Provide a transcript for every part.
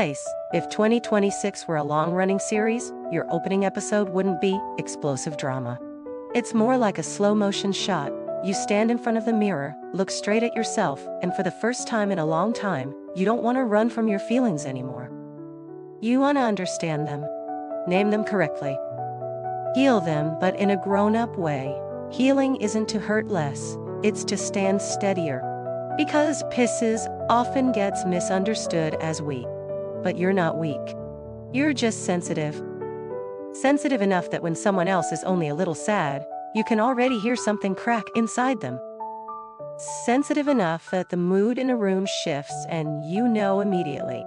Nice. If 2026 were a long-running series, your opening episode wouldn't be explosive drama. It's more like a slow-motion shot. You stand in front of the mirror, look straight at yourself, and for the first time in a long time, you don't want to run from your feelings anymore. You want to understand them. Name them correctly. Heal them, but in a grown-up way. Healing isn't to hurt less, it's to stand steadier. Because Pisces often gets misunderstood as weak. But you're not weak. You're just sensitive. Sensitive enough that when someone else is only a little sad, you can already hear something crack inside them. Sensitive enough that the mood in a room shifts and you know immediately.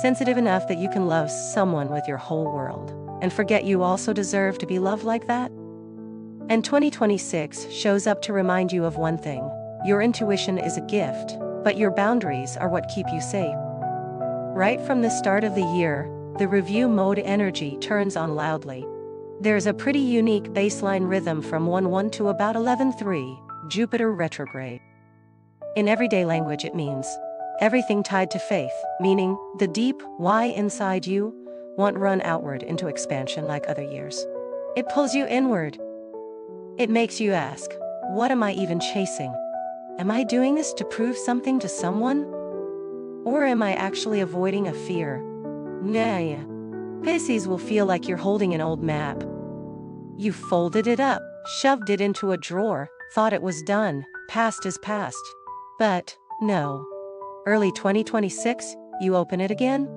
Sensitive enough that you can love someone with your whole world and forget you also deserve to be loved like that. And 2026 shows up to remind you of one thing. Your intuition is a gift, but your boundaries are what keep you safe. Right from the start of the year, the review mode energy turns on loudly. There's a pretty unique baseline rhythm from 1-1 to about 11-3, Jupiter retrograde. In everyday language it means everything tied to faith, meaning the deep why inside you won't run outward into expansion like other years. It pulls you inward. It makes you ask, what am I even chasing? Am I doing this to prove something to someone? Or am I actually avoiding a fear? Nah. Pisces will feel like you're holding an old map. You folded it up, shoved it into a drawer, thought it was done, past is past. But, no. Early 2026, you open it again,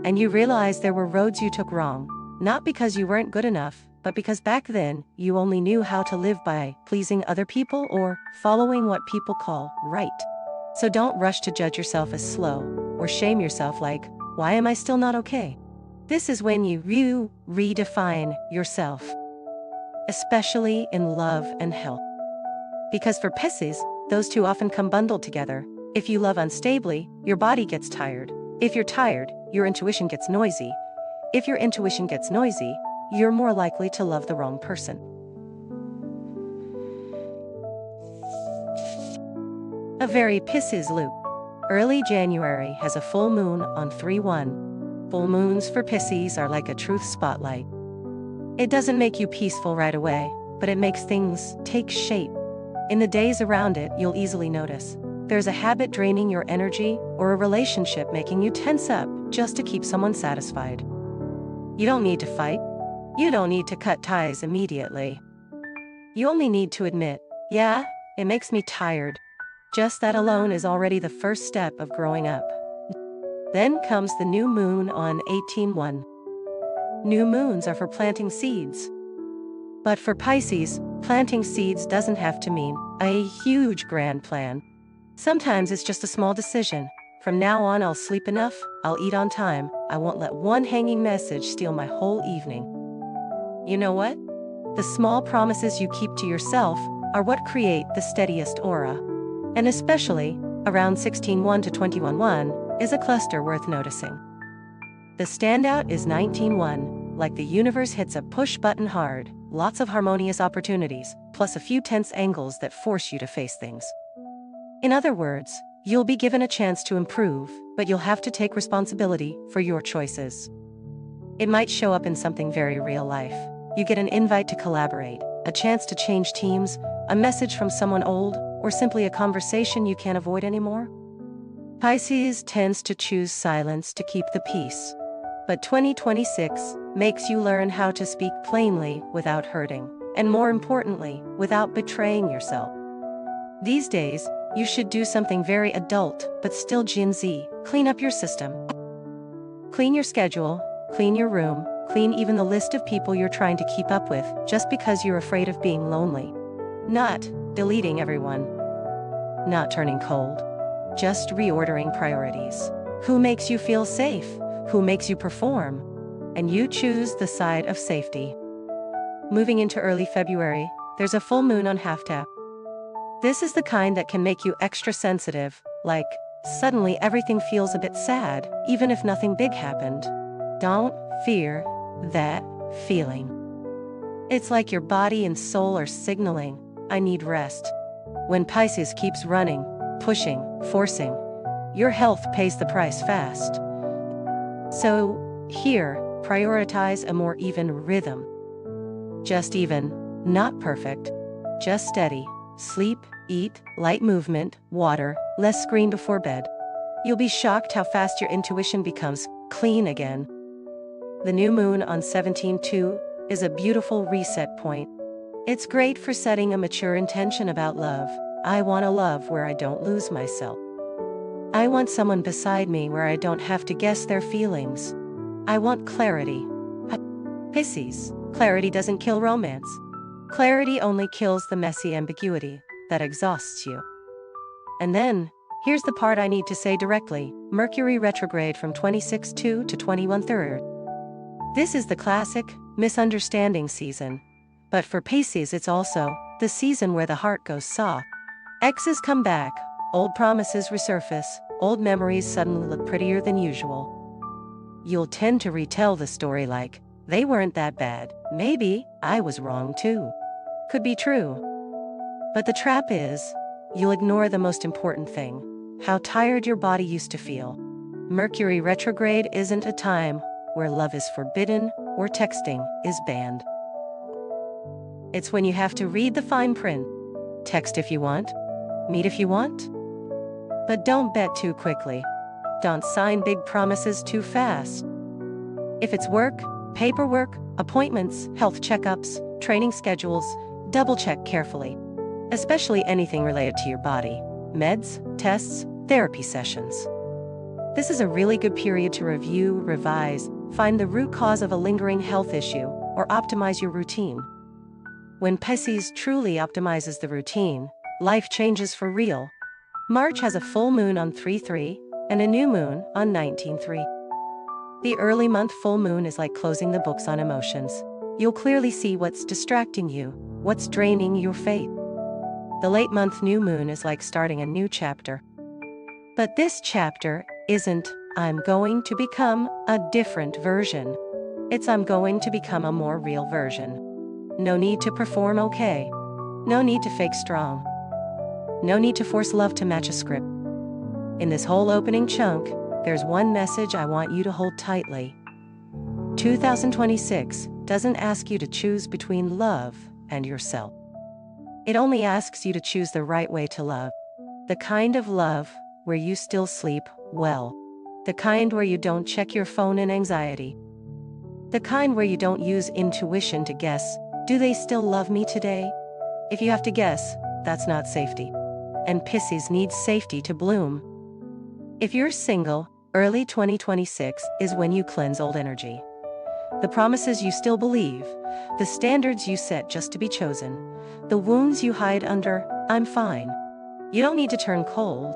and you realize there were roads you took wrong, not because you weren't good enough, but because back then, you only knew how to live by pleasing other people or following what people call right. So don't rush to judge yourself as slow, or shame yourself like, why am I still not okay? This is when you redefine yourself. Especially in love and health. Because for Pisces, those two often come bundled together. If you love unstably, your body gets tired. If you're tired, your intuition gets noisy. If your intuition gets noisy, you're more likely to love the wrong person. A very Pisces loop. Early January has a full moon on 3-1. Full moons for Pisces are like a truth spotlight. It doesn't make you peaceful right away, but it makes things take shape. In the days around it, you'll easily notice there's a habit draining your energy or a relationship making you tense up just to keep someone satisfied. You don't need to fight. You don't need to cut ties immediately. You only need to admit, yeah, it makes me tired. Just that alone is already the first step of growing up. Then comes the new moon on 18-1. New moons are for planting seeds. But for Pisces, planting seeds doesn't have to mean a huge grand plan. Sometimes it's just a small decision. From now on, I'll sleep enough, I'll eat on time, I won't let one hanging message steal my whole evening. You know what? The small promises you keep to yourself are what create the steadiest aura. And especially, around 16-1 to 21-1 is a cluster worth noticing. The standout is 19-1, like the universe hits a push button hard, lots of harmonious opportunities, plus a few tense angles that force you to face things. In other words, you'll be given a chance to improve, but you'll have to take responsibility for your choices. It might show up in something very real life. You get an invite to collaborate, a chance to change teams, a message from someone old, or simply a conversation you can't avoid anymore. Pisces tends to choose silence to keep the peace. But 2026 makes you learn how to speak plainly without hurting, and more importantly, without betraying yourself. These days, you should do something very adult, but still Gen Z. Clean up your system. Clean your schedule, clean your room, clean even the list of people you're trying to keep up with just because you're afraid of being lonely. Not deleting everyone. Not turning cold. Just reordering priorities. Who makes you feel safe? Who makes you perform? And you choose the side of safety. Moving into early February, there's a full moon on half-tap. This is the kind that can make you extra sensitive, like, suddenly everything feels a bit sad, even if nothing big happened. Don't fear that feeling. It's like your body and soul are signaling, I need rest. When Pisces keeps running, pushing, forcing, your health pays the price fast. So, here, prioritize a more even rhythm. Just even, not perfect. Just steady. Sleep, eat, light movement, water, less screen before bed. You'll be shocked how fast your intuition becomes clean again. The new moon on 17/2 is a beautiful reset point. It's great for setting a mature intention about love. I want a love where I don't lose myself. I want someone beside me where I don't have to guess their feelings. I want clarity. Pisces, clarity doesn't kill romance. Clarity only kills the messy ambiguity that exhausts you. And then, here's the part I need to say directly: Mercury retrograde from 26/2 to 21/3. This is the classic misunderstanding season. But for Pisces, it's also the season where the heart goes soft. Exes come back, old promises resurface, old memories suddenly look prettier than usual. You'll tend to retell the story like, they weren't that bad, maybe I was wrong too. Could be true. But the trap is, you'll ignore the most important thing: how tired your body used to feel. Mercury retrograde isn't a time where love is forbidden or texting is banned. It's when you have to read the fine print. Text if you want, meet if you want. But don't bet too quickly. Don't sign big promises too fast. If it's work, paperwork, appointments, health checkups, training schedules, double check carefully. Especially anything related to your body: meds, tests, therapy sessions. This is a really good period to review, revise, find the root cause of a lingering health issue, or optimize your routine. When Pisces truly optimizes the routine, life changes for real. March has a full moon on 3/3 and a new moon on 19/3. The early month full moon is like closing the books on emotions. You'll clearly see what's distracting you, what's draining your faith. The late month new moon is like starting a new chapter. But this chapter isn't, I'm going to become a different version. It's, I'm going to become a more real version. No need to perform okay. No need to fake strong. No need to force love to match a script. In this whole opening chunk, there's one message I want you to hold tightly. 2026 doesn't ask you to choose between love and yourself. It only asks you to choose the right way to love. The kind of love where you still sleep well. The kind where you don't check your phone in anxiety. The kind where you don't use intuition to guess, do they still love me today? If you have to guess, that's not safety. And Pisces needs safety to bloom. If you're single, early 2026 is when you cleanse old energy. The promises you still believe, the standards you set just to be chosen, the wounds you hide under, I'm fine. You don't need to turn cold.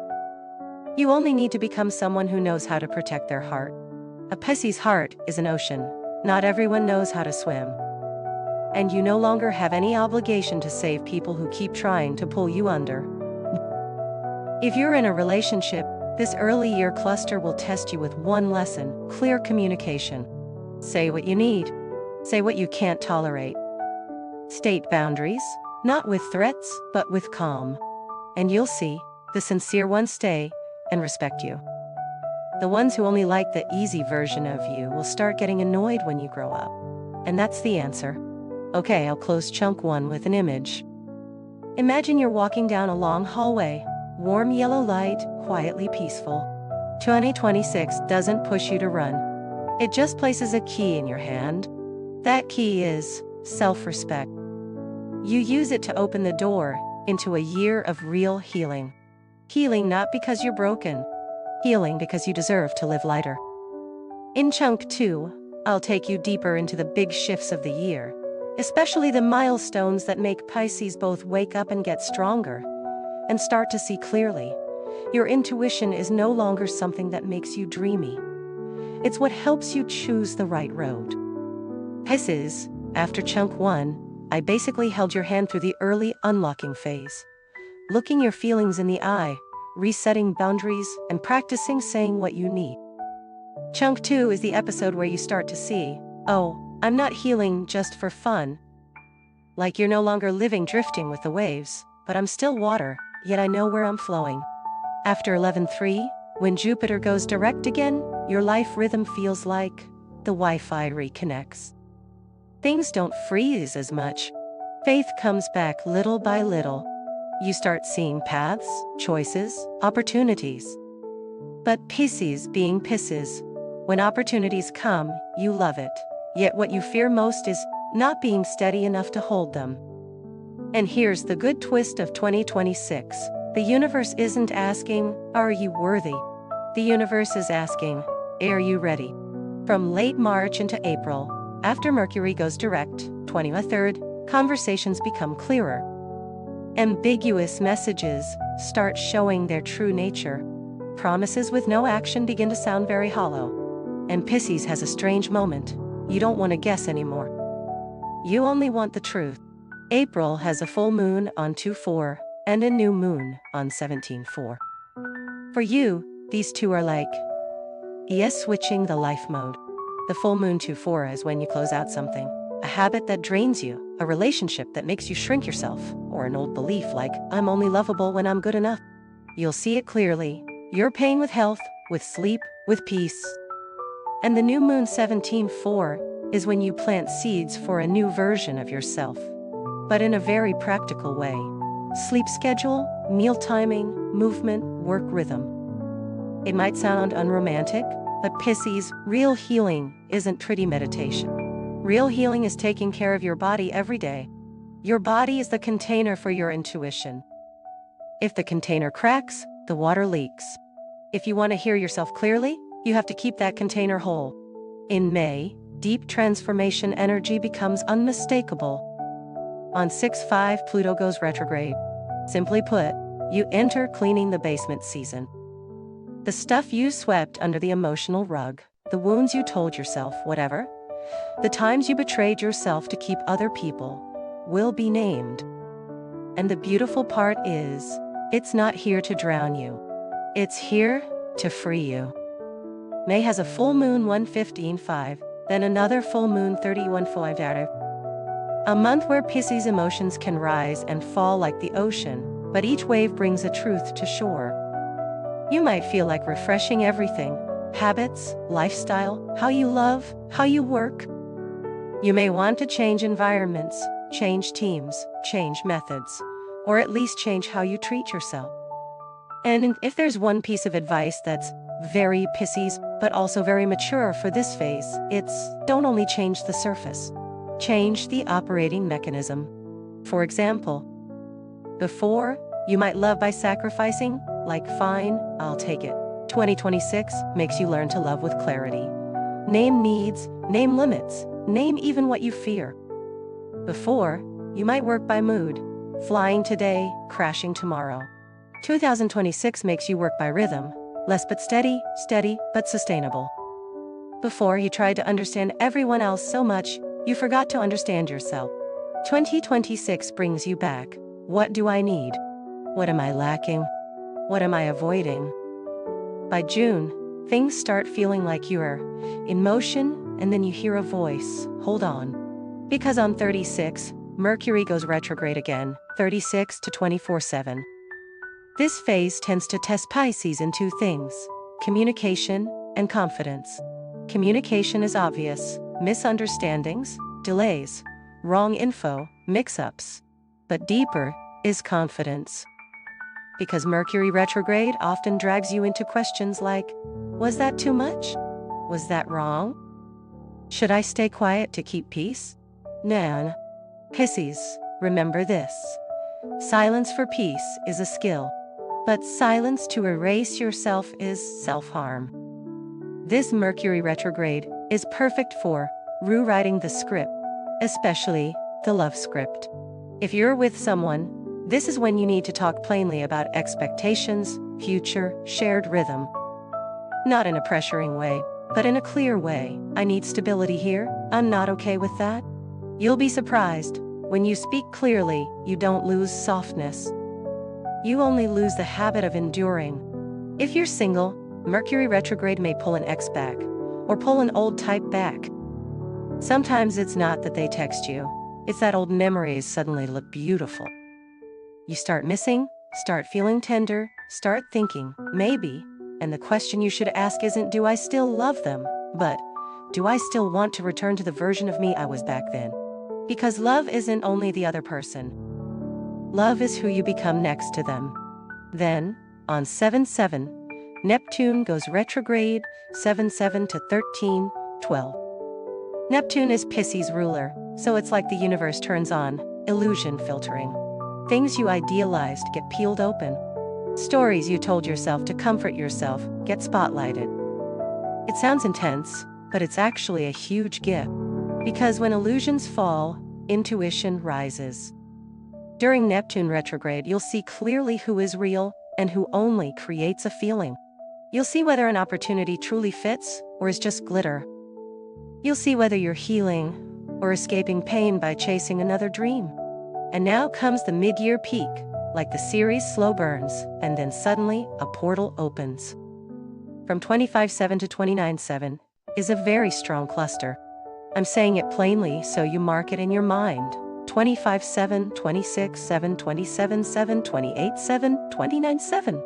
You only need to become someone who knows how to protect their heart. A Pisces heart is an ocean. Not everyone knows how to swim. And you no longer have any obligation to save people who keep trying to pull you under. If you're in a relationship, this early year cluster will test you with one lesson: clear communication. Say what you need. Say what you can't tolerate. State boundaries, not with threats, but with calm. And you'll see, the sincere ones stay and respect you. The ones who only like the easy version of you will start getting annoyed when you grow up. And that's the answer. Okay, I'll close chunk 1 with an image. Imagine you're walking down a long hallway, warm yellow light, quietly peaceful. 2026 doesn't push you to run. It just places a key in your hand. That key is self-respect. You use it to open the door into a year of real healing. Healing not because you're broken. Healing because you deserve to live lighter. In chunk 2, I'll take you deeper into the big shifts of the year, especially the milestones that make Pisces both wake up and get stronger, and start to see clearly. Your intuition is no longer something that makes you dreamy. It's what helps you choose the right road. Pisces, after chunk 1, I basically held your hand through the early unlocking phase. Looking your feelings in the eye, resetting boundaries, and practicing saying what you need. Chunk 2 is the episode where you start to see, oh, I'm not healing just for fun. Like you're no longer living drifting with the waves, but I'm still water, yet I know where I'm flowing. After 11/3, when Jupiter goes direct again, your life rhythm feels like the Wi-Fi reconnects. Things don't freeze as much. Faith comes back little by little. You start seeing paths, choices, opportunities. But Pisces being Pisces, when opportunities come, you love it. Yet what you fear most is not being steady enough to hold them. And here's the good twist of 2026. The universe isn't asking, are you worthy? The universe is asking, are you ready? From late March into April, after Mercury goes direct, 23rd, conversations become clearer. Ambiguous messages start showing their true nature. Promises with no action begin to sound very hollow. And Pisces has a strange moment. You don't want to guess anymore. You only want the truth. April has a full moon on 2/4 and a new moon on 17/4. For you, these two are like, yes, switching the life mode. The full moon 2/4 is when you close out something, a habit that drains you, a relationship that makes you shrink yourself, or an old belief like, I'm only lovable when I'm good enough. You'll see it clearly. You're paying with health, with sleep, with peace. And the new moon 17/4 is when you plant seeds for a new version of yourself. But in a very practical way. Sleep schedule, meal timing, movement, work rhythm. It might sound unromantic, but Pisces, real healing isn't pretty meditation. Real healing is taking care of your body every day. Your body is the container for your intuition. If the container cracks, the water leaks. If you want to hear yourself clearly, you have to keep that container whole. In May, deep transformation energy becomes unmistakable. On 6/5, Pluto goes retrograde. Simply put, you enter cleaning the basement season. The stuff you swept under the emotional rug, the wounds you told yourself, whatever, the times you betrayed yourself to keep other people, will be named. And the beautiful part is, it's not here to drown you. It's here to free you. May has a full moon 115/5, then another full moon 31/5. A month where Pisces emotions can rise and fall like the ocean, but each wave brings a truth to shore. You might feel like refreshing everything, habits, lifestyle, how you love, how you work. You may want to change environments, change teams, change methods, or at least change how you treat yourself. And if there's one piece of advice that's very Pisces, but also very mature for this phase, it's don't only change the surface. Change the operating mechanism. For example, before, you might love by sacrificing, like fine, I'll take it. 2026 makes you learn to love with clarity. Name needs, name limits, name even what you fear. Before, you might work by mood, flying today, crashing tomorrow. 2026 makes you work by rhythm, less but steady, steady but sustainable. Before, you tried to understand everyone else so much, you forgot to understand yourself. 2026 brings you back. What do I need? What am I lacking? What am I avoiding? By June, things start feeling like you're in motion, and then you hear a voice, hold on. Because on 36, Mercury goes retrograde again, 36 to 24/7. This phase tends to test Pisces in two things, communication and confidence. Communication is obvious, misunderstandings, delays, wrong info, mix-ups. But deeper is confidence. Because Mercury retrograde often drags you into questions like, was that too much? Was that wrong? Should I stay quiet to keep peace? Nah. Pisces, remember this. Silence for peace is a skill. But silence to erase yourself is self-harm. This Mercury retrograde is perfect for rewriting the script, especially the love script. If you're with someone, this is when you need to talk plainly about expectations, future, shared rhythm. Not in a pressuring way, but in a clear way. I need stability here, I'm not okay with that. You'll be surprised. When you speak clearly, you don't lose softness. You only lose the habit of enduring. If you're single, Mercury retrograde may pull an ex back, or pull an old type back. Sometimes it's not that they text you, it's that old memories suddenly look beautiful. You start missing, start feeling tender, start thinking, maybe And the question you should ask isn't, do I still love them? But, do I still want to return to the version of me I was back then? Because love isn't only the other person. Love is who you become next to them. Then, on 7/7, Neptune goes retrograde, 7/7 to 13/12. Neptune is Pisces ruler, so it's like the universe turns on, illusion filtering. Things you idealized get peeled open. Stories you told yourself to comfort yourself get spotlighted. It sounds intense, but it's actually a huge gift. Because when illusions fall, intuition rises. During Neptune retrograde, you'll see clearly who is real and who only creates a feeling. You'll see whether an opportunity truly fits or is just glitter. You'll see whether you're healing or escaping pain by chasing another dream. And now comes the mid-year peak, like the series slow burns, and then suddenly a portal opens. From 25/7 to 29/7 is a very strong cluster. I'm saying it plainly so you mark it in your mind. 25/7, 26/7, 27/7, 28/7, 29/7.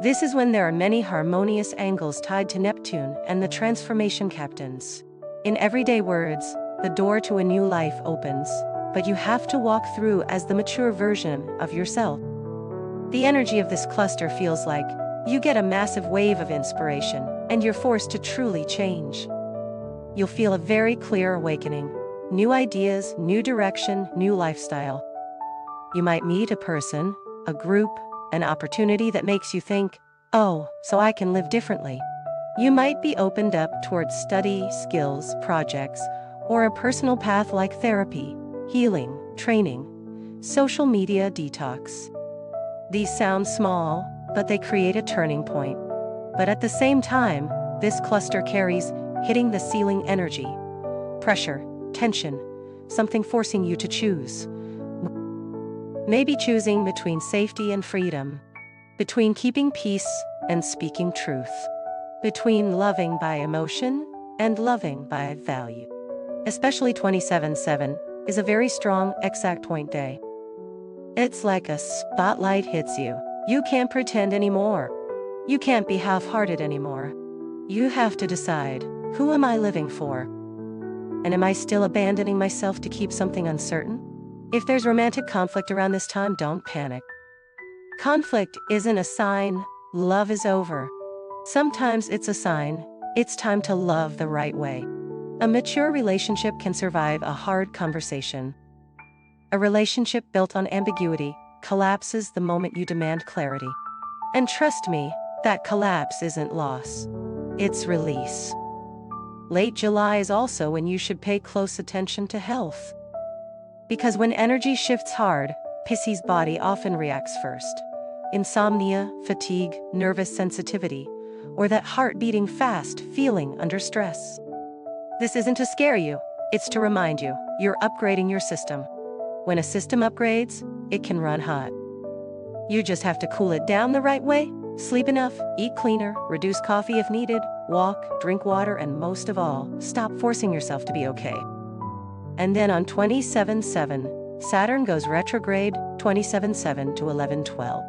This is when there are many harmonious angles tied to Neptune and the transformation captains. In everyday words, the door to a new life opens, but you have to walk through as the mature version of yourself. The energy of this cluster feels like you get a massive wave of inspiration, and you're forced to truly change. You'll feel a very clear awakening. New ideas, new direction, new lifestyle. You might meet a person, a group, an opportunity that makes you think, oh, so I can live differently. You might be opened up towards study, skills, projects, or a personal path like therapy, healing, training, social media detox. These sound small, but they create a turning point. But at the same time, this cluster carries hitting the ceiling energy, pressure, tension, something forcing you to choose. Maybe choosing between safety and freedom, between keeping peace and speaking truth, between loving by emotion and loving by value. Especially 27/7 is a very strong exact point day. It's like a spotlight hits you. You can't pretend anymore. You can't be half-hearted anymore. You have to decide, who am I living for? And am I still abandoning myself to keep something uncertain? If there's romantic conflict around this time, don't panic. Conflict isn't a sign love is over. Sometimes it's a sign it's time to love the right way. A mature relationship can survive a hard conversation. A relationship built on ambiguity collapses the moment you demand clarity. And trust me, that collapse isn't loss. It's release. Late July is also when you should pay close attention to health. Because when energy shifts hard, Pisces' body often reacts first. Insomnia, fatigue, nervous sensitivity, or that heart beating fast feeling under stress. This isn't to scare you, it's to remind you, you're upgrading your system. When a system upgrades, it can run hot. You just have to cool it down the right way, sleep enough, eat cleaner, reduce coffee if needed, walk, drink water, and most of all, stop forcing yourself to be okay. And then on 27/7, Saturn goes retrograde, 27/7 to 11/12.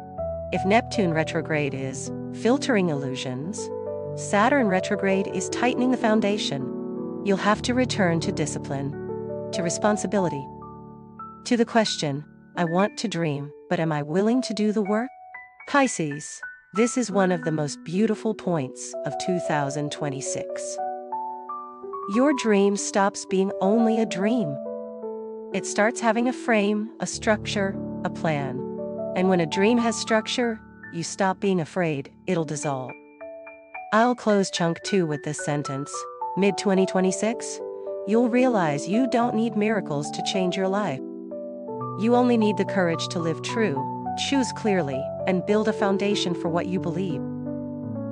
If Neptune retrograde is filtering illusions, Saturn retrograde is tightening the foundation. You'll have to return to discipline, to responsibility, to the question, I want to dream, but am I willing to do the work? Pisces, this is one of the most beautiful points of 2026. Your dream stops being only a dream. It starts having a frame, a structure, a plan. And when a dream has structure, you stop being afraid it'll dissolve. I'll close chunk 2 with this sentence. Mid-2026, you'll realize you don't need miracles to change your life. You only need the courage to live true, choose clearly, and build a foundation for what you believe.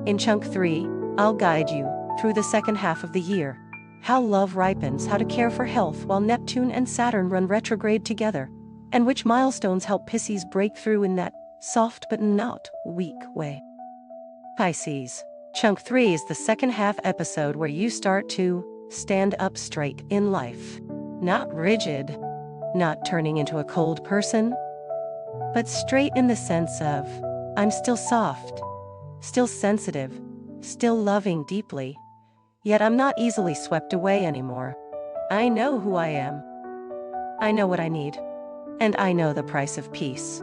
In chunk 3, I'll guide you through the second half of the year. How love ripens, how to care for health while Neptune and Saturn run retrograde together, and which milestones help Pisces break through in that soft but not weak way. Pisces, chunk 3 is the second half episode where you start to stand up straight in life. Not rigid, not turning into a cold person, but straight in the sense of, I'm still soft, still sensitive, still loving deeply. Yet I'm not easily swept away anymore. I know who I am. I know what I need. And I know the price of peace.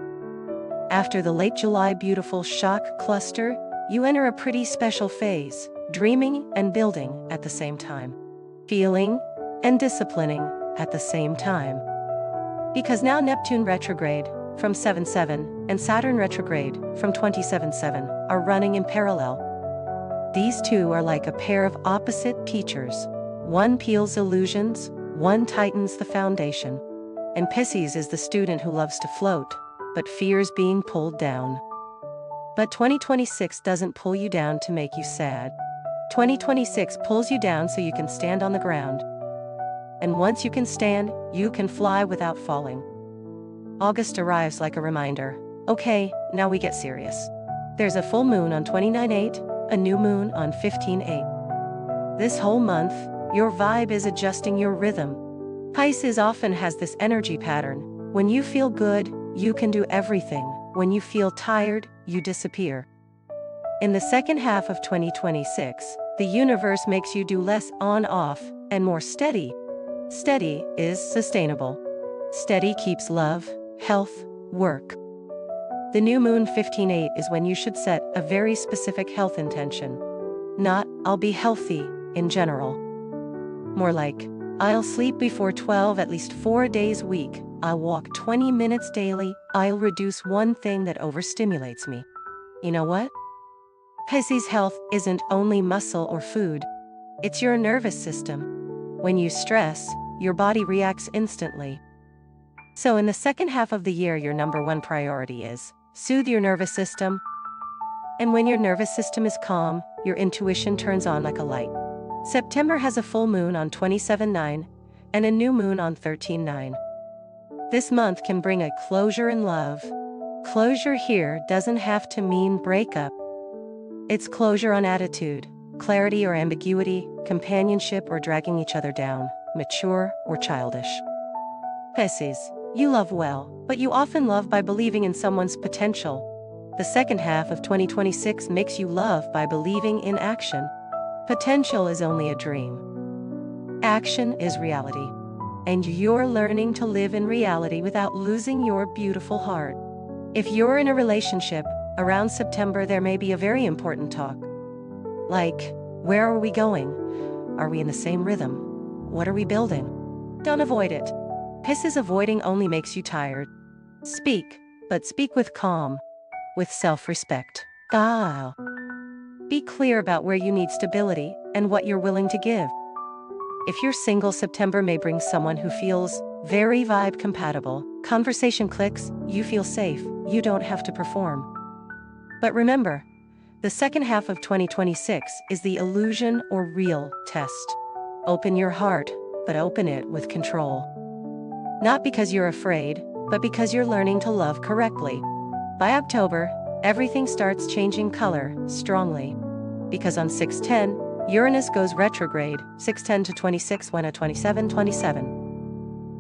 After the late July beautiful shock cluster, you enter a pretty special phase, dreaming and building at the same time. Feeling and disciplining at the same time. Because now Neptune retrograde from 7-7 and Saturn retrograde from 27-7 are running in parallel. These two are like a pair of opposite teachers. One peels illusions, one tightens the foundation. And Pisces is the student who loves to float, but fears being pulled down. But 2026 doesn't pull you down to make you sad. 2026 pulls you down so you can stand on the ground. And once you can stand, you can fly without falling. August arrives like a reminder. Okay, now we get serious. There's a full moon on 29/8, a new moon on 15/8. This whole month, your vibe is adjusting your rhythm. Pisces often has this energy pattern. When you feel good, you can do everything. When you feel tired, you disappear. In the second half of 2026, the universe makes you do less on-off and more steady. Steady is sustainable. Steady keeps love, health, work. The new moon 15/8 is when you should set a very specific health intention. Not, I'll be healthy, in general. More like, I'll sleep before 12 at least 4 days a week, I'll walk 20 minutes daily, I'll reduce one thing that overstimulates me. You know what? Pisces health isn't only muscle or food. It's your nervous system. When you stress, your body reacts instantly. So in the second half of the year, your number one priority is soothe your nervous system. And when your nervous system is calm, your intuition turns on like a light. September has a full moon on 27/9 and a new moon on 13/9. This month can bring a closure in love. Closure here doesn't have to mean breakup. It's closure on attitude, clarity or ambiguity, companionship or dragging each other down, mature or childish. Pisces, you love well, but you often love by believing in someone's potential. The second half of 2026 makes you love by believing in action. Potential is only a dream. Action is reality. And you're learning to live in reality without losing your beautiful heart. If you're in a relationship, around September there may be a very important talk. Like, where are we going? Are we in the same rhythm? What are we building? Don't avoid it. Pisces avoiding only makes you tired. Speak, but speak with calm, with self-respect. Be clear about where you need stability and what you're willing to give. If you're single, September may bring someone who feels very vibe compatible. Conversation clicks, you feel safe, you don't have to perform. But remember, the second half of 2026 is the illusion or real test. Open your heart, but open it with control. Not because you're afraid, but because you're learning to love correctly. By October, everything starts changing color, strongly. Because on 6/10, Uranus goes retrograde, 6/10 to 26 when at 27/27.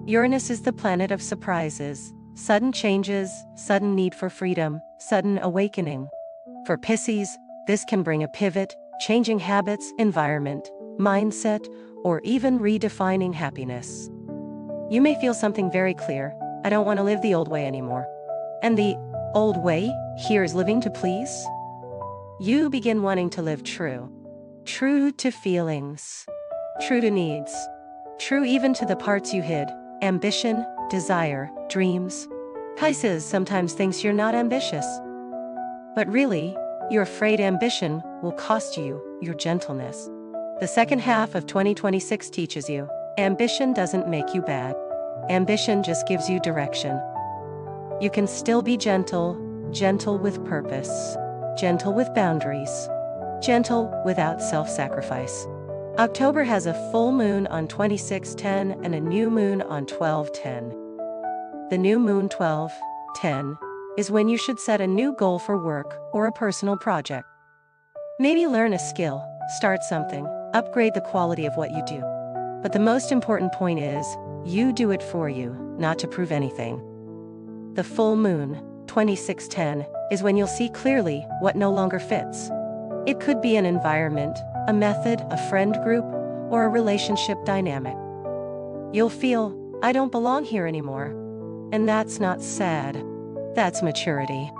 Uranus is the planet of surprises, sudden changes, sudden need for freedom, sudden awakening. For Pisces, this can bring a pivot, changing habits, environment, mindset, or even redefining happiness. You may feel something very clear, I don't want to live the old way anymore. And the old way here is living to please. You begin wanting to live true. True to feelings. True to needs. True even to the parts you hid. Ambition, desire, dreams. Pisces sometimes thinks you're not ambitious. But really, you're afraid ambition will cost you your gentleness. The second half of 2026 teaches you, ambition doesn't make you bad. Ambition just gives you direction. You can still be gentle, gentle with purpose, gentle with boundaries, gentle without self-sacrifice. October has a full moon on 26/10 and a new moon on 12/10. The new moon 12/10 is when you should set a new goal for work or a personal project. Maybe learn a skill, start something, upgrade the quality of what you do. But the most important point is, you do it for you, not to prove anything. The full moon, 26/10, is when you'll see clearly what no longer fits. It could be an environment, a method, a friend group, or a relationship dynamic. You'll feel, I don't belong here anymore. And that's not sad. That's maturity.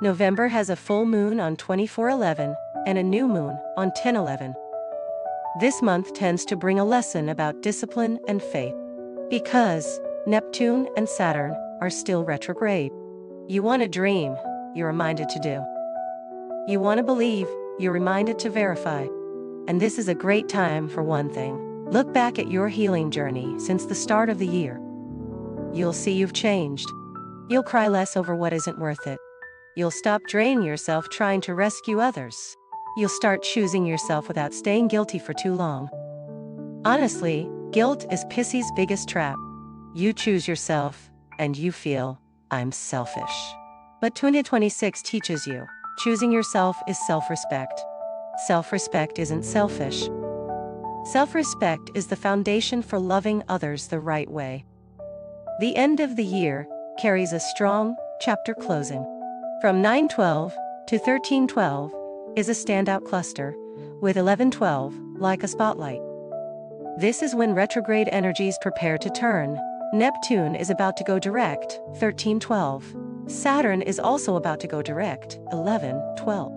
November has a full moon on 24/11 and a new moon on 10/11. This month tends to bring a lesson about discipline and faith. Because Neptune and Saturn are still retrograde. You want to dream, you're reminded to do. You want to believe, you're reminded to verify. And this is a great time for one thing. Look back at your healing journey since the start of the year. You'll see you've changed. You'll cry less over what isn't worth it. You'll stop draining yourself trying to rescue others. You'll start choosing yourself without staying guilty for too long. Honestly, guilt is Pisces' biggest trap. You choose yourself, and you feel, I'm selfish. But 2026 teaches you, choosing yourself is self-respect. Self-respect isn't selfish. Self-respect is the foundation for loving others the right way. The end of the year carries a strong chapter closing. From 9/12 to 13/12 is a standout cluster, with 11/12 like a spotlight. This is when retrograde energies prepare to turn. Neptune is about to go direct, 13/12. Saturn is also about to go direct, 11/12.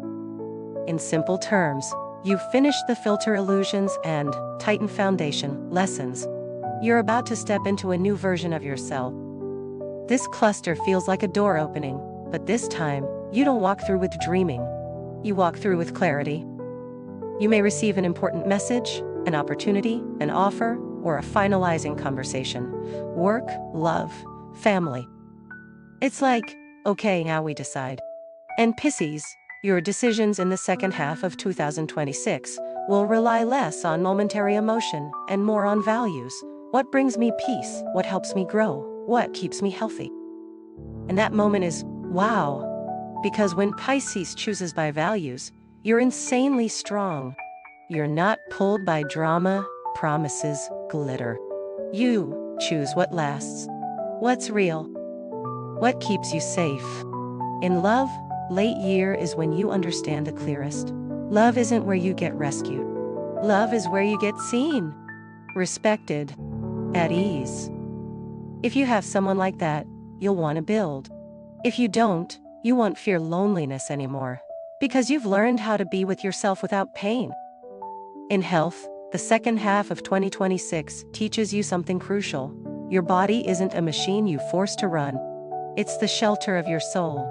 In simple terms, you've finished the filter illusions and Titan foundation lessons. You're about to step into a new version of yourself. This cluster feels like a door opening, but this time, you don't walk through with dreaming. You walk through with clarity. You may receive an important message, an opportunity, an offer, or a finalizing conversation. Work, love, family. It's like, okay, now we decide. And Pisces, your decisions in the second half of 2026 will rely less on momentary emotion and more on values. What brings me peace? What helps me grow? What keeps me healthy? And that moment is, wow. Because when Pisces chooses by values, you're insanely strong. You're not pulled by drama, promises, glitter. You choose what lasts, what's real, what keeps you safe. In love, late year is when you understand the clearest. Love isn't where you get rescued. Love is where you get seen, respected, at ease. If you have someone like that, you'll want to build. If you don't, you won't fear loneliness anymore, because you've learned how to be with yourself without pain. In health, the second half of 2026 teaches you something crucial. Your body isn't a machine you force to run. It's the shelter of your soul.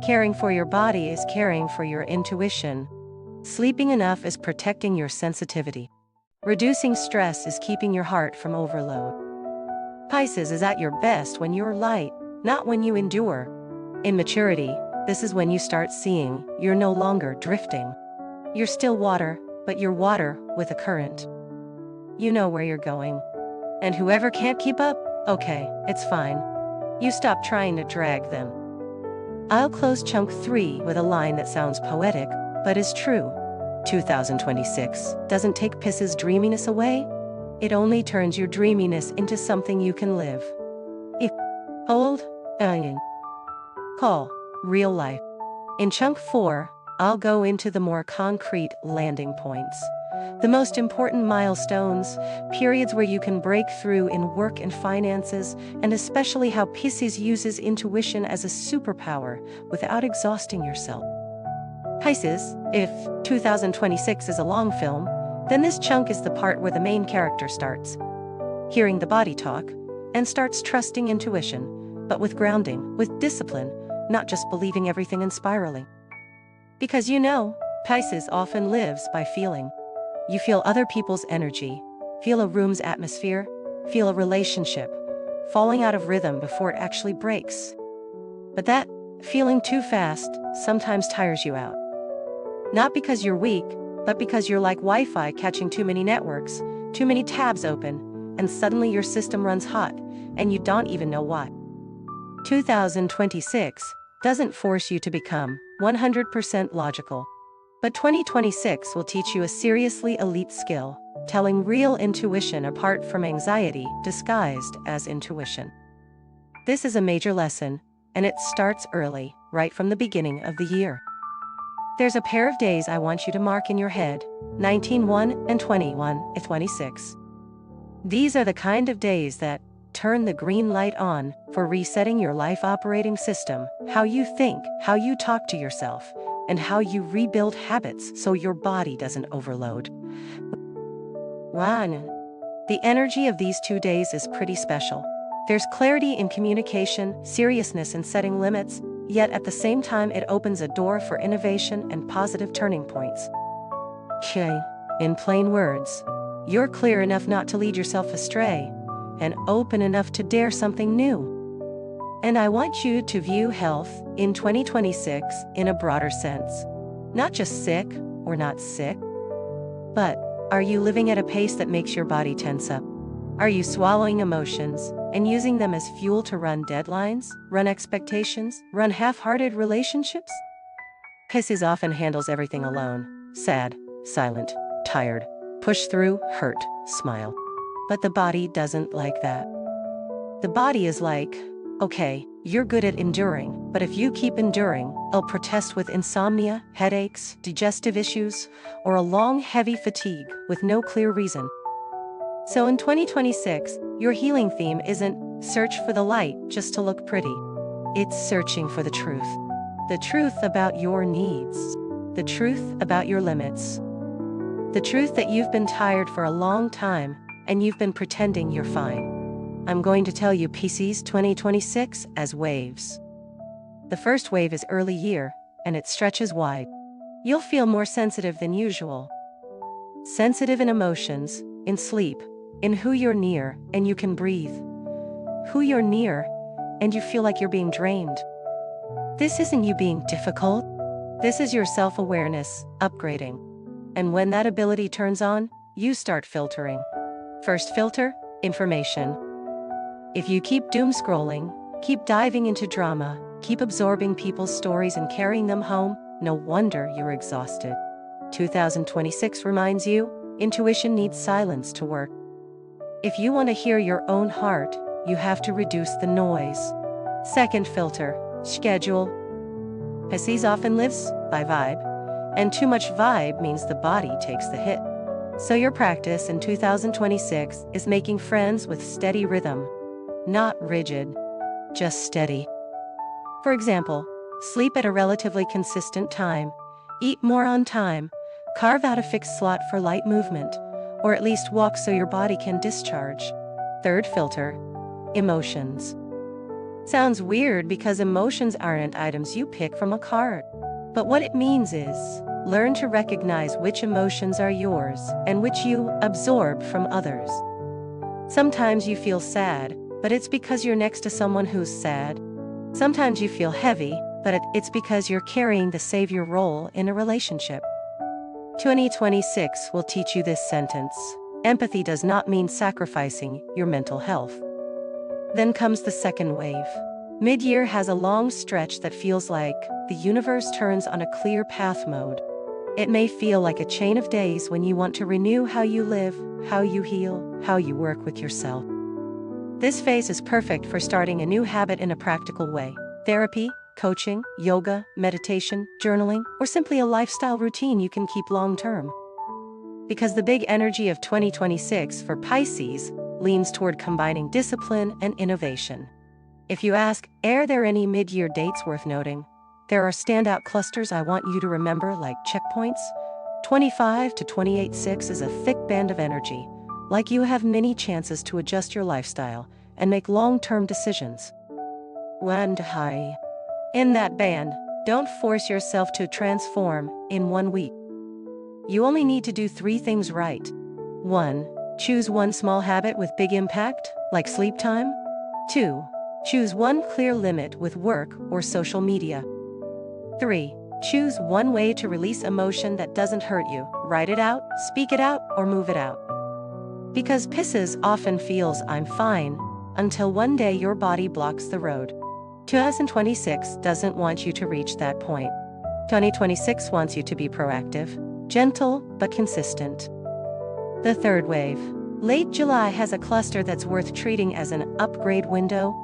Caring for your body is caring for your intuition. Sleeping enough is protecting your sensitivity. Reducing stress is keeping your heart from overload. Pisces is at your best when you're light, not when you endure. In maturity, this is when you start seeing you're no longer drifting. You're still water, but you're water with a current. You know where you're going. And whoever can't keep up, okay, it's fine. You stop trying to drag them. I'll close chunk 3 with a line that sounds poetic, but is true. 2026 doesn't take Pisces' dreaminess away. It only turns your dreaminess into something you can live. If hold, call, real life. In chunk 4, I'll go into the more concrete landing points. The most important milestones, periods where you can break through in work and finances, and especially how Pisces uses intuition as a superpower without exhausting yourself. Pisces, if 2026 is a long film, then this chunk is the part where the main character starts hearing the body talk and starts trusting intuition, but with grounding, with discipline, not just believing everything and spiraling. Because you know, Pisces often lives by feeling. You feel other people's energy, feel a room's atmosphere, feel a relationship falling out of rhythm before it actually breaks. But that feeling too fast sometimes tires you out. Not because you're weak, but because you're like Wi-Fi catching too many networks, too many tabs open, and suddenly your system runs hot, and you don't even know why. 2026 doesn't force you to become 100% logical. But 2026 will teach you a seriously elite skill, telling real intuition apart from anxiety disguised as intuition. This is a major lesson, and it starts early. right from the beginning of the year. There's a pair of days I want you to mark in your head, 19-1 and 21-26. These are the kind of days that turn the green light on for resetting your life operating system, how you think, how you talk to yourself, and how you rebuild habits so your body doesn't overload. 1. The energy of these 2 days is pretty special. There's clarity in communication, seriousness in setting limits, yet at the same time it opens a door for innovation and positive turning points. In plain words, you're clear enough not to lead yourself astray, and open enough to dare something new. And I want you to view health in 2026 in a broader sense. Not just sick or not sick, but are you living at a pace that makes your body tense up? Are you swallowing emotions and using them as fuel to run deadlines, run expectations, run half-hearted relationships? Pisces often handles everything alone. Sad, silent, tired, push through, hurt, smile. But the body doesn't like that. The body is like, okay, you're good at enduring, but if you keep enduring, it'll protest with insomnia, headaches, digestive issues, or a long, heavy fatigue with no clear reason. So in 2026, your healing theme isn't search for the light just to look pretty. It's searching for the truth. The truth about your needs. The truth about your limits. The truth that you've been tired for a long time, and you've been pretending you're fine. I'm going to tell you Pisces 2026 as waves. The first wave is early year, and it stretches wide. You'll feel more sensitive than usual. Sensitive in emotions, in sleep, in who you're near, and you can breathe. Who you're near, and you feel like you're being drained. This isn't you being difficult. This is your self-awareness upgrading. And when that ability turns on, you start filtering. First filter, information. If you keep doom scrolling, keep diving into drama, keep absorbing people's stories and carrying them home, no wonder you're exhausted. 2026 reminds you, intuition needs silence to work. If you want to hear your own heart, you have to reduce the noise. Second filter, schedule. Pisces often lives by vibe, and too much vibe means the body takes the hit. So your practice in 2026 is making friends with steady rhythm. Not rigid, just steady. For example, sleep at a relatively consistent time, eat more on time, carve out a fixed slot for light movement, or at least walk so your body can discharge. Third filter, emotions. Sounds weird because emotions aren't items you pick from a card. But what it means is, learn to recognize which emotions are yours and which you absorb from others. Sometimes you feel sad, but it's because you're next to someone who's sad. Sometimes you feel heavy, but it's because you're carrying the savior role in a relationship. 2026 will teach you this sentence. Empathy does not mean sacrificing your mental health. Then comes the second wave. Mid-year has a long stretch that feels like the universe turns on a clear path mode. It may feel like a chain of days when you want to renew how you live, how you heal, how you work with yourself. This phase is perfect for starting a new habit in a practical way. Therapy, coaching, yoga, meditation, journaling, or simply a lifestyle routine you can keep long-term. Because the big energy of 2026 for Pisces leans toward combining discipline and innovation. If you ask, are there any mid-year dates worth noting? There are standout clusters I want you to remember, like checkpoints. 25 to 28-6 is a thick band of energy, like you have many chances to adjust your lifestyle and make long-term decisions. 1 to high. In that band, don't force yourself to transform in 1 week. You only need to do 3 things right. 1. Choose one small habit with big impact, like sleep time. 2. Choose one clear limit with work or social media. 3. Choose one way to release emotion that doesn't hurt you. Write it out, speak it out, or move it out. Because Pisces often feels I'm fine, until one day your body blocks the road. 2026 doesn't want you to reach that point. 2026 wants you to be proactive, gentle, but consistent. The third wave. Late July has a cluster that's worth treating as an upgrade window.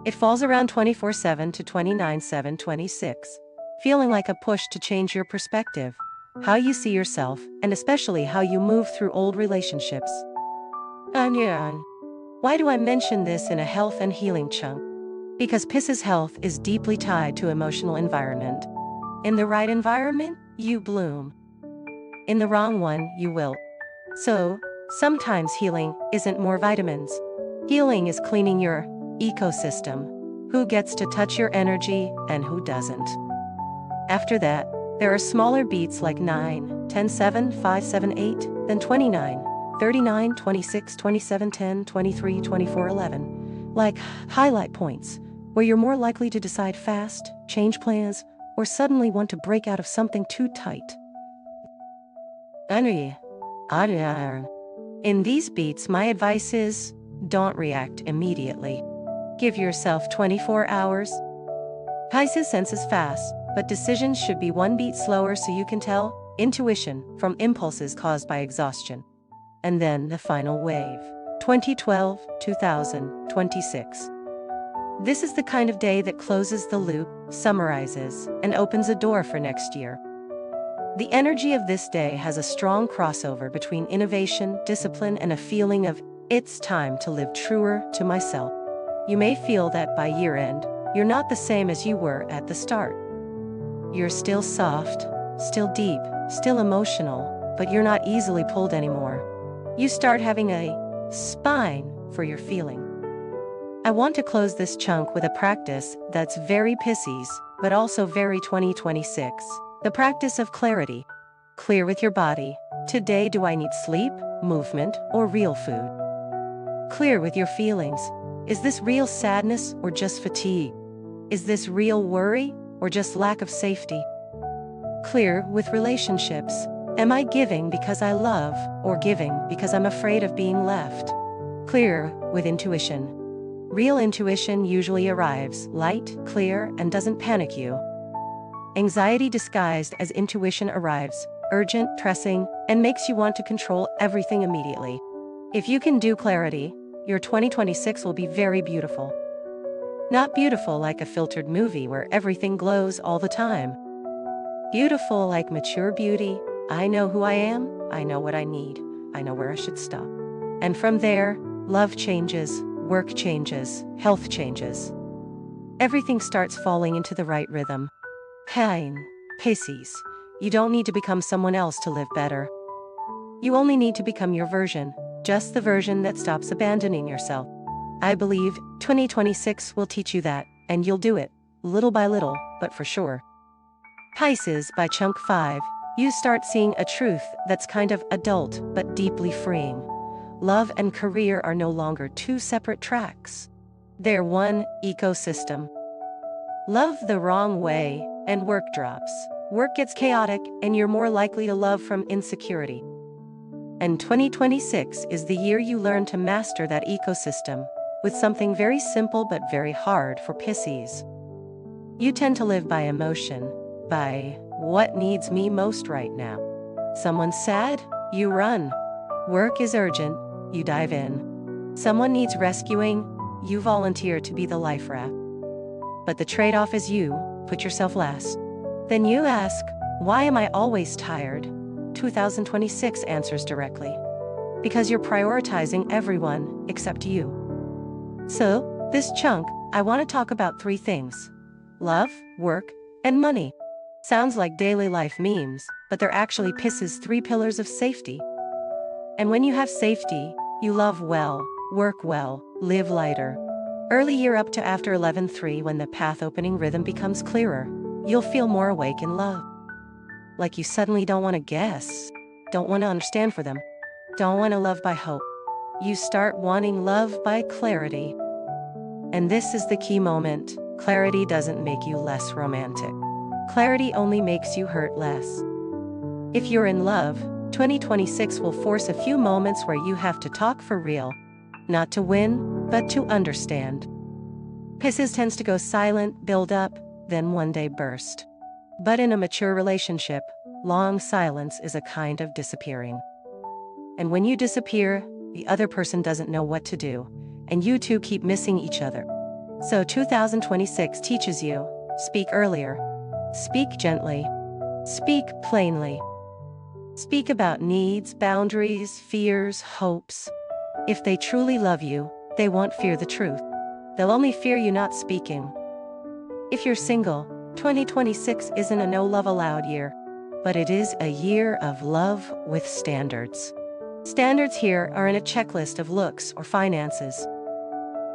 It falls around 24/7 to 29/7/26, feeling like a push to change your perspective, how you see yourself, and especially how you move through old relationships. Onion. Why do I mention this in a health and healing chunk? Because Pisces health is deeply tied to emotional environment. In the right environment, you bloom. In the wrong one, you wilt. So, sometimes healing isn't more vitamins. Healing is cleaning your ecosystem. Who gets to touch your energy and who doesn't. After that, there are smaller beats like 9, 10, 7, 5, 7, 8, then 29, 39, 26, 27, 10, 23, 24, 11. Like highlight points, where you're more likely to decide fast, change plans, or suddenly want to break out of something too tight. In these beats, my advice is, don't react immediately. Give yourself 24 hours. Pisces senses fast, but decisions should be one beat slower so you can tell intuition from impulses caused by exhaustion. And then the final wave, 2012-2026. This is the kind of day that closes the loop, summarizes, and opens a door for next year. The energy of this day has a strong crossover between innovation, discipline, and a feeling of, it's time to live truer to myself. You may feel that by year end, you're not the same as you were at the start. You're still soft, still deep, still emotional, but you're not easily pulled anymore. You start having a spine for your feeling. I want to close this chunk with a practice that's very Pisces, but also very 2026. The practice of clarity. Clear with your body. Today, do I need sleep, movement, or real food? Clear with your feelings. Is this real sadness or just fatigue? Is this real worry or just lack of safety? Clear with relationships. Am I giving because I love or giving because I'm afraid of being left? Clear with intuition. Real intuition usually arrives light, clear, and doesn't panic you. Anxiety disguised as intuition arrives, urgent, pressing, and makes you want to control everything immediately. If you can do clarity, your 2026 will be very beautiful. Not beautiful like a filtered movie where everything glows all the time. Beautiful like mature beauty. I know who I am, I know what I need, I know where I should stop. And from there, love changes, work changes, health changes. Everything starts falling into the right rhythm. Pisces, you don't need to become someone else to live better. You only need to become your version, just the version that stops abandoning yourself. I believe 2026 will teach you that, and you'll do it, little by little, but for sure. Pisces, by chunk 5, you start seeing a truth that's kind of adult but deeply freeing. Love and career are no longer two separate tracks. They're one ecosystem. Love the wrong way, and work drops. Work gets chaotic, and you're more likely to love from insecurity. And 2026 is the year you learn to master that ecosystem, with something very simple but very hard for Pisces. You tend to live by emotion, by what needs me most right now. Someone's sad, you run. Work is urgent, you dive in. Someone needs rescuing, you volunteer to be the life raft. But the trade-off is you put yourself last. Then you ask, why am I always tired? 2026 answers directly. Because you're prioritizing everyone except you. So, this chunk, I want to talk about 3 things. Love, work, and money. Sounds like daily life memes, but they're actually Pisces' 3 pillars of safety. And when you have safety, you love well, work well, live lighter. Early year up to after 11/3, when the path opening rhythm becomes clearer, you'll feel more awake in love. Like you suddenly don't want to guess, don't want to understand for them, don't want to love by hope. You start wanting love by clarity. And this is the key moment. Clarity doesn't make you less romantic. Clarity only makes you hurt less. If you're in love, 2026 will force a few moments where you have to talk for real. Not to win, but to understand. Pisces tends to go silent, build up, then one day burst. But in a mature relationship, long silence is a kind of disappearing. And when you disappear, the other person doesn't know what to do, and you two keep missing each other. So 2026 teaches you, speak earlier. Speak gently. Speak plainly. Speak about needs, boundaries, fears, hopes. If they truly love you, they won't fear the truth. They'll only fear you not speaking. If you're single, 2026 isn't a no love allowed year, but it is a year of love with standards. Standards here aren't a checklist of looks or finances.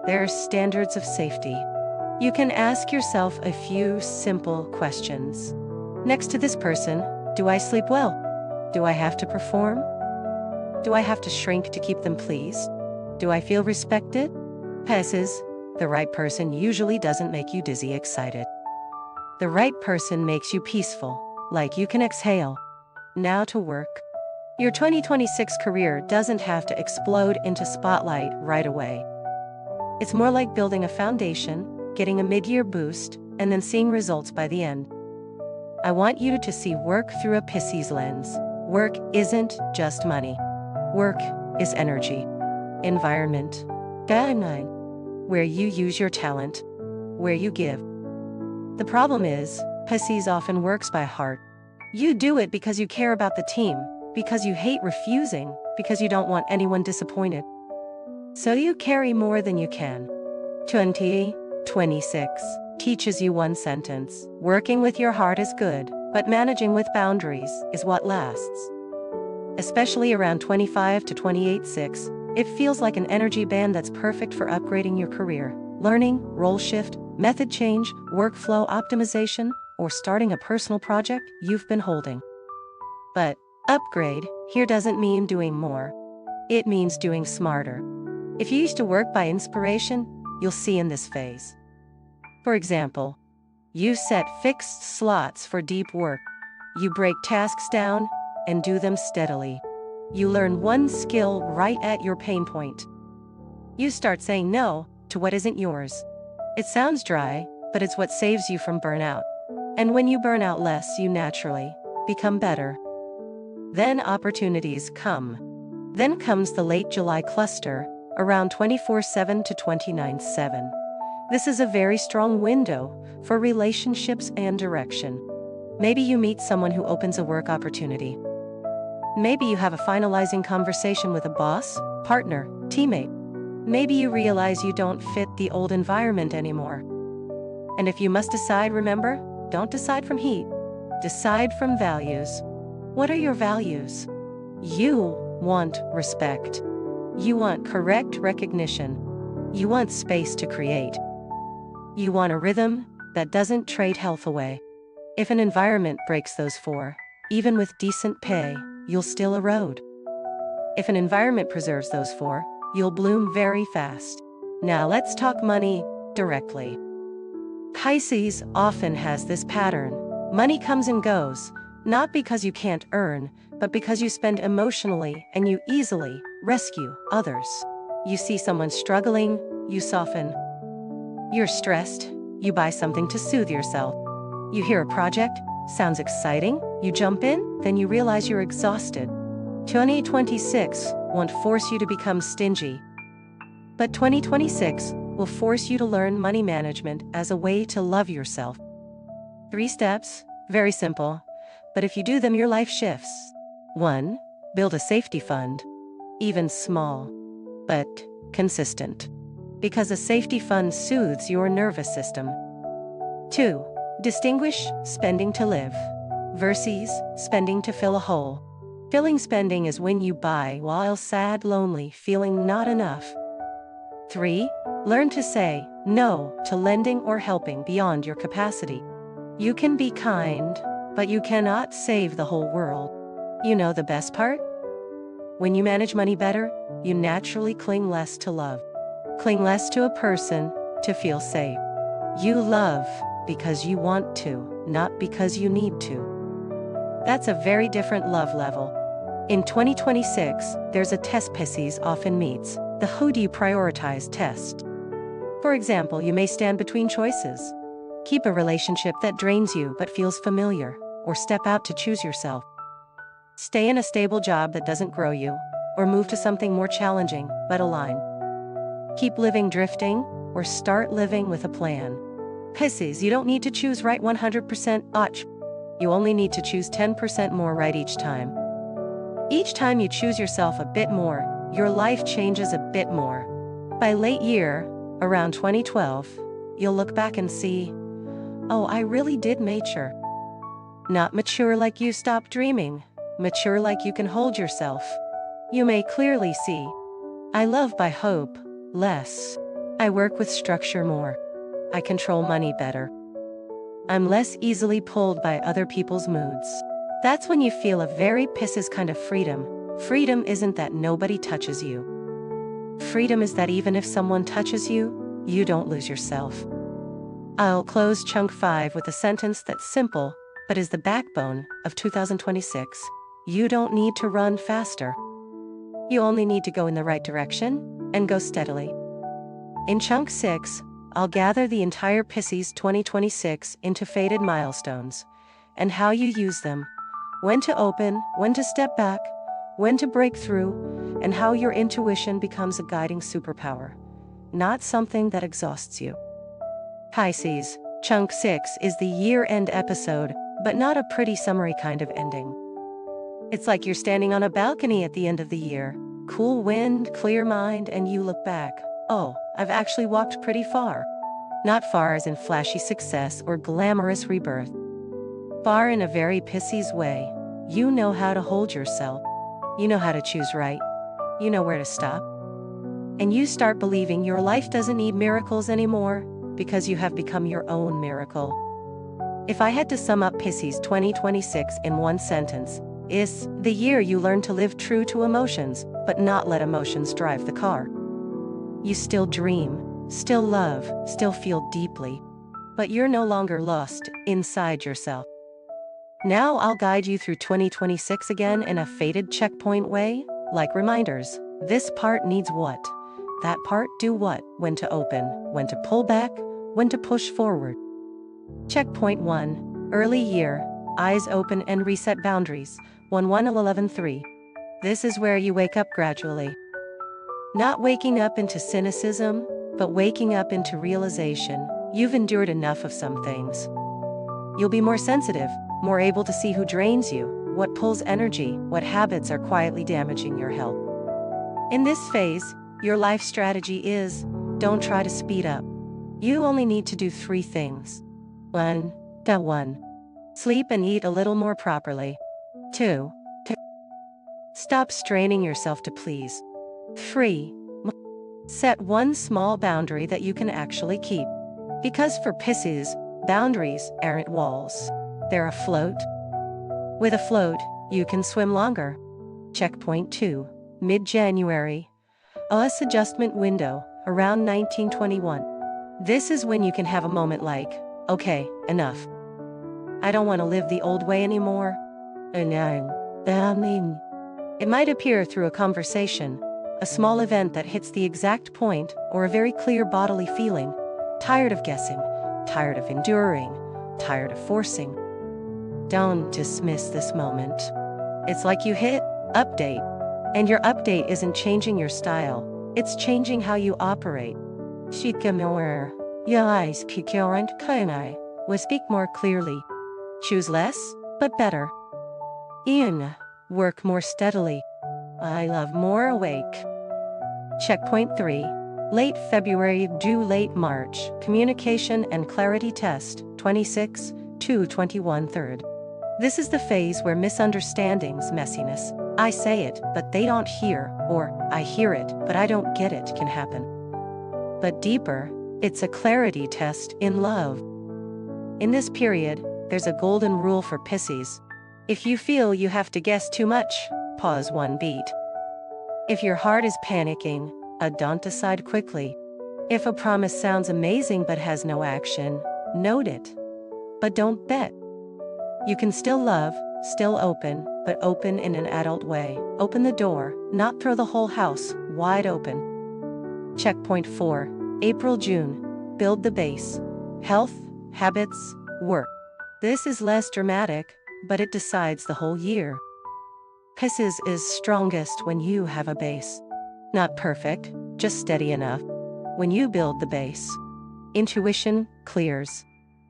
They're standards of safety. You can ask yourself a few simple questions. Next to this person, do I sleep well? Do I have to perform? Do I have to shrink to keep them pleased? Do I feel respected? Pisces, the right person usually doesn't make you dizzy excited. The right person makes you peaceful, like you can exhale. Now to work. Your 2026 career doesn't have to explode into spotlight right away. It's more like building a foundation, getting a mid-year boost, and then seeing results by the end. I want you to see work through a Pisces lens. Work isn't just money. Work is energy, environment, timeline, where you use your talent, where you give. The problem is, Pisces often works by heart. You do it because you care about the team, because you hate refusing, because you don't want anyone disappointed. So you carry more than you can. 2026 teaches you one sentence. Working with your heart is good, but managing with boundaries is what lasts. Especially around 25 to 28/6, it feels like an energy band that's perfect for upgrading your career, learning, role shift, method change, workflow optimization, or starting a personal project you've been holding. But upgrade here doesn't mean doing more. It means doing smarter. If you used to work by inspiration, you'll see in this phase. For example, you set fixed slots for deep work. You break tasks down and do them steadily. You learn one skill right at your pain point. You start saying no to what isn't yours. It sounds dry, but it's what saves you from burnout. And when you burn out less, you naturally become better. Then opportunities come. Then comes the late July cluster, around 24/7 to 29/7. This is a very strong window for relationships and direction. Maybe you meet someone who opens a work opportunity. Maybe you have a finalizing conversation with a boss, partner, teammate. Maybe you realize you don't fit the old environment anymore. And if you must decide, remember, don't decide from heat. Decide from values. What are your values? You want respect. You want correct recognition. You want space to create. You want a rhythm that doesn't trade health away. If an environment breaks those four, even with decent pay, you'll still erode. If an environment preserves those four, you'll bloom very fast. Now let's talk money directly. Pisces often has this pattern. Money comes and goes, not because you can't earn, but because you spend emotionally and you easily rescue others. You see someone struggling, you soften. You're stressed, you buy something to soothe yourself. You hear a project, sounds exciting, you jump in, then you realize you're exhausted. 2026 won't force you to become stingy. But 2026 will force you to learn money management as a way to love yourself. 3 steps, very simple, but if you do them, your life shifts. 1. Build a safety fund. Even small, but consistent. Because a safety fund soothes your nervous system. 2. Distinguish spending to live versus spending to fill a hole. Filling spending is when you buy while sad, lonely, feeling not enough. 3. Learn to say no to lending or helping beyond your capacity. You can be kind, but you cannot save the whole world. You know the best part? When you manage money better, you naturally cling less to love. Cling less to a person to feel safe. You love because you want to, not because you need to. That's a very different love level. In 2026, there's a test Pisces often meets, the who do you prioritize test. For example, you may stand between choices. Keep a relationship that drains you but feels familiar, or step out to choose yourself. Stay in a stable job that doesn't grow you, or move to something more challenging but aligned. Keep living drifting, or start living with a plan. Pisces, you don't need to choose right 100%, you only need to choose 10% more right each time. Each time you choose yourself a bit more, your life changes a bit more. By late year, around 2012, you'll look back and see, oh, I really did mature. Not mature like you stopped dreaming, mature like you can hold yourself. You may clearly see, I love by hope less. I work with structure more. I control money better. I'm less easily pulled by other people's moods. That's when you feel a very Pisces kind of freedom. Freedom isn't that nobody touches you. Freedom is that even if someone touches you, you don't lose yourself. I'll close chunk 5 with a sentence that's simple, but is the backbone of 2026. You don't need to run faster. You only need to go in the right direction and go steadily. In chunk 6, I'll gather the entire Pisces 2026 into faded milestones and how you use them, when to open, when to step back, when to break through, and how your intuition becomes a guiding superpower, not something that exhausts you. Pisces, chunk 6 is the year-end episode, but not a pretty summary kind of ending. It's like you're standing on a balcony at the end of the year, cool wind, clear mind, and you look back. Oh, I've actually walked pretty far. Not far as in flashy success or glamorous rebirth. Far in a very Pisces way. You know how to hold yourself. You know how to choose right. You know where to stop. And you start believing your life doesn't need miracles anymore because you have become your own miracle. If I had to sum up Pisces 2026 in one sentence, it's the year you learn to live true to emotions, but not let emotions drive the car. You still dream, still love, still feel deeply, but you're no longer lost inside yourself. Now I'll guide you through 2026 again in a faded checkpoint way, like reminders. This part needs what? That part do what? When to open, when to pull back, when to push forward. Checkpoint 1. Early year, eyes open and reset boundaries. 1-1-11-3. This is where you wake up gradually. Not waking up into cynicism, but waking up into realization. You've endured enough of some things. You'll be more sensitive, more able to see who drains you, what pulls energy, what habits are quietly damaging your health. In this phase, your life strategy is, don't try to speed up. You only need to do 3 things. 1. Sleep and eat a little more properly. 2. Stop straining yourself to please. 3. Set one small boundary that you can actually keep. Because for Pisces, boundaries aren't walls. They're a float. With a float, you can swim longer. Checkpoint 2. Mid-January. OS adjustment window, around 1921. This is when you can have a moment like, okay, enough. I don't want to live the old way anymore. It might appear through a conversation, a small event that hits the exact point, or a very clear bodily feeling. Tired of guessing, tired of enduring, tired of forcing. Don't dismiss this moment. It's like you hit update, and your update isn't changing your style, it's changing how you operate. Speak more clearly. Choose less, but better. Work more steadily. I love more awake. Checkpoint 3. Late February due late March. Communication and clarity test. 26-21/3. This is the phase where misunderstandings, messiness, I say it, but they don't hear, or I hear it, but I don't get it can happen. But deeper, it's a clarity test in love. In this period, there's a golden rule for Pisces. If you feel you have to guess too much, pause 1 beat. If your heart is panicking, don't decide quickly. If a promise sounds amazing but has no action, note it. But don't bet. You can still love, still open, but open in an adult way. Open the door, not throw the whole house wide open. Checkpoint 4. April-June. Build the base. Health, habits, work. This is less dramatic, but it decides the whole year. Pisces is strongest when you have a base. Not perfect, just steady enough. when you build the base. Intuition clears.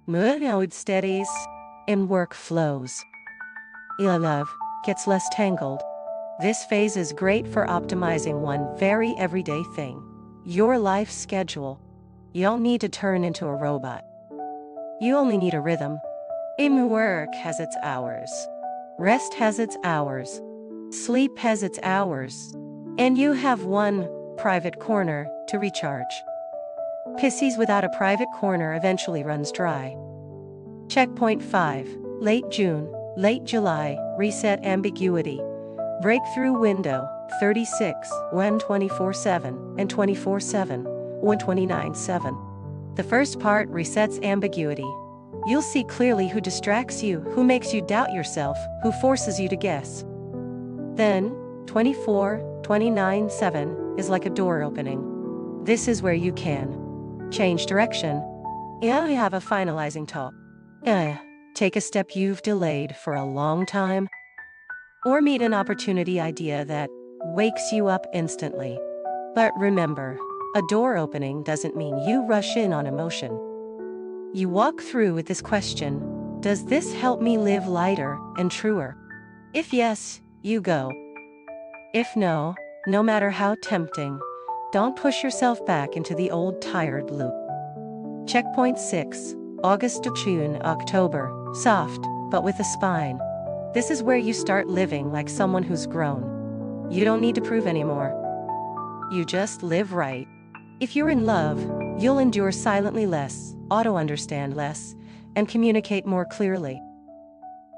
Mood steadies. And work flows. Your love gets less tangled. This phase is great for optimizing one very everyday thing: your life schedule. You don't need to turn into a robot. You only need a rhythm. Work has its hours. Rest has its hours. Sleep has its hours. And you have one private corner to recharge. Pisces without a private corner eventually runs dry. Checkpoint 5. Late June, late July, reset ambiguity. Breakthrough window, 36, 124/7, and 24/7, 129/7. The first part resets ambiguity. You'll see clearly who distracts you, who makes you doubt yourself, who forces you to guess. Then, 24, 29/7 is like a door opening. This is where you can change direction. You have a finalizing talk. Take a step you've delayed for a long time. Or meet an opportunity idea that wakes you up instantly. But remember, a door opening doesn't mean you rush in on emotion. You walk through with this question: does this help me live lighter and truer? If yes, you go. If no, no matter how tempting, don't push yourself back into the old tired loop. Checkpoint 6. August to June, October. Soft, but with a spine. This is where you start living like someone who's grown. You don't need to prove anymore. You just live right. If you're in love, you'll endure silently less, auto-understand less, and communicate more clearly.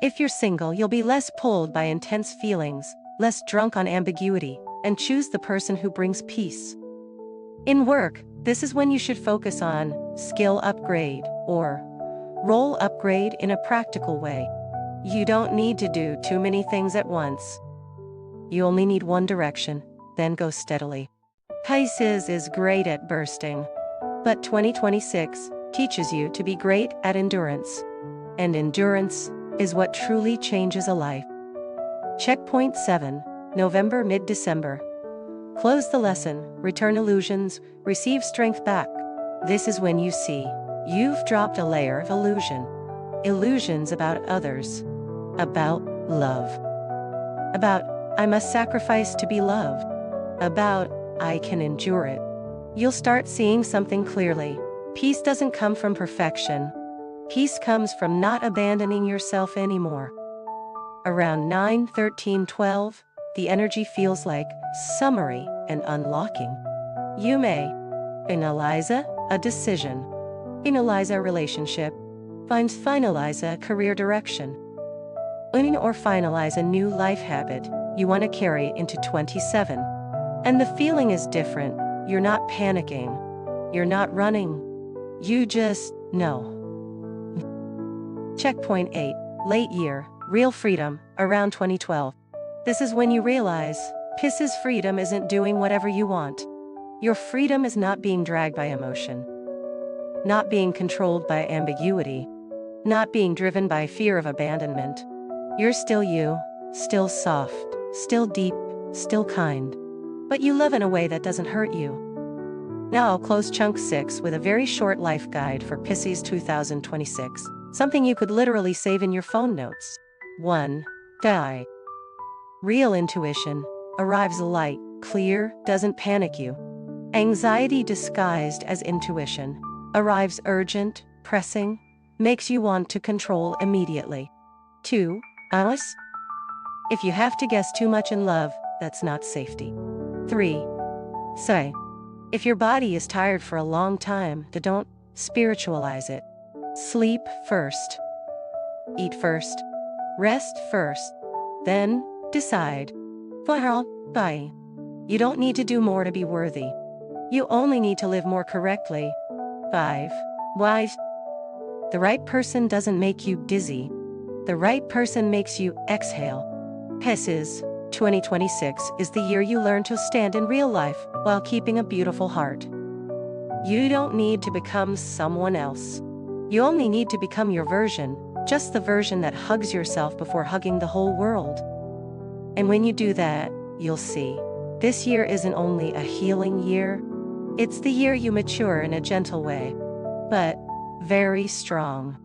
If you're single, you'll be less pulled by intense feelings, less drunk on ambiguity, and choose the person who brings peace. In work, this is when you should focus on skill upgrade or role upgrade in a practical way. You don't need to do too many things at once. You only need one direction, then go steadily. Pisces is great at bursting, but 2026 teaches you to be great at endurance. And endurance is what truly changes a life. Checkpoint 7. November, mid-December. Close the lesson, return illusions, receive strength back. This is when you see you've dropped a layer of illusion. Illusions about others, about love, about I must sacrifice to be loved, about I can endure it. You'll start seeing something clearly. Peace doesn't come from perfection. Peace comes from not abandoning yourself anymore. Around 9, 13, 12, the energy feels like summary and unlocking. You may finalize a decision, finalize a relationship, finalize a career direction, or finalize a new life habit you want to carry into 27. And the feeling is different. You're not panicking. You're not running. You just know. Checkpoint 8. Late year, real freedom, around 2012. This is when you realize Pisces freedom isn't doing whatever you want. Your freedom is not being dragged by emotion, not being controlled by ambiguity, not being driven by fear of abandonment. You're still you, still soft, still deep, still kind. But you love in a way that doesn't hurt you. Now I'll close chunk 6 with a very short life guide for Pisces 2026, something you could literally save in your phone notes. 1. Die. Real intuition arrives light, clear, doesn't panic you. Anxiety disguised as intuition arrives urgent, pressing, makes you want to control immediately. 2. Honest. If you have to guess too much in love, that's not safety. 3. Say. If your body is tired for a long time, don't spiritualize it. Sleep first. Eat first. Rest first. Then decide. Bye. You don't need to do more to be worthy. You only need to live more correctly. 5. Wise. The right person doesn't make you dizzy. The right person makes you exhale. Pisces 2026 is the year you learn to stand in real life while keeping a beautiful heart. You don't need to become someone else. You only need to become your version, just the version that hugs yourself before hugging the whole world. And when you do that, you'll see. This year isn't only a healing year, It's the year you mature in a gentle way, but very strong.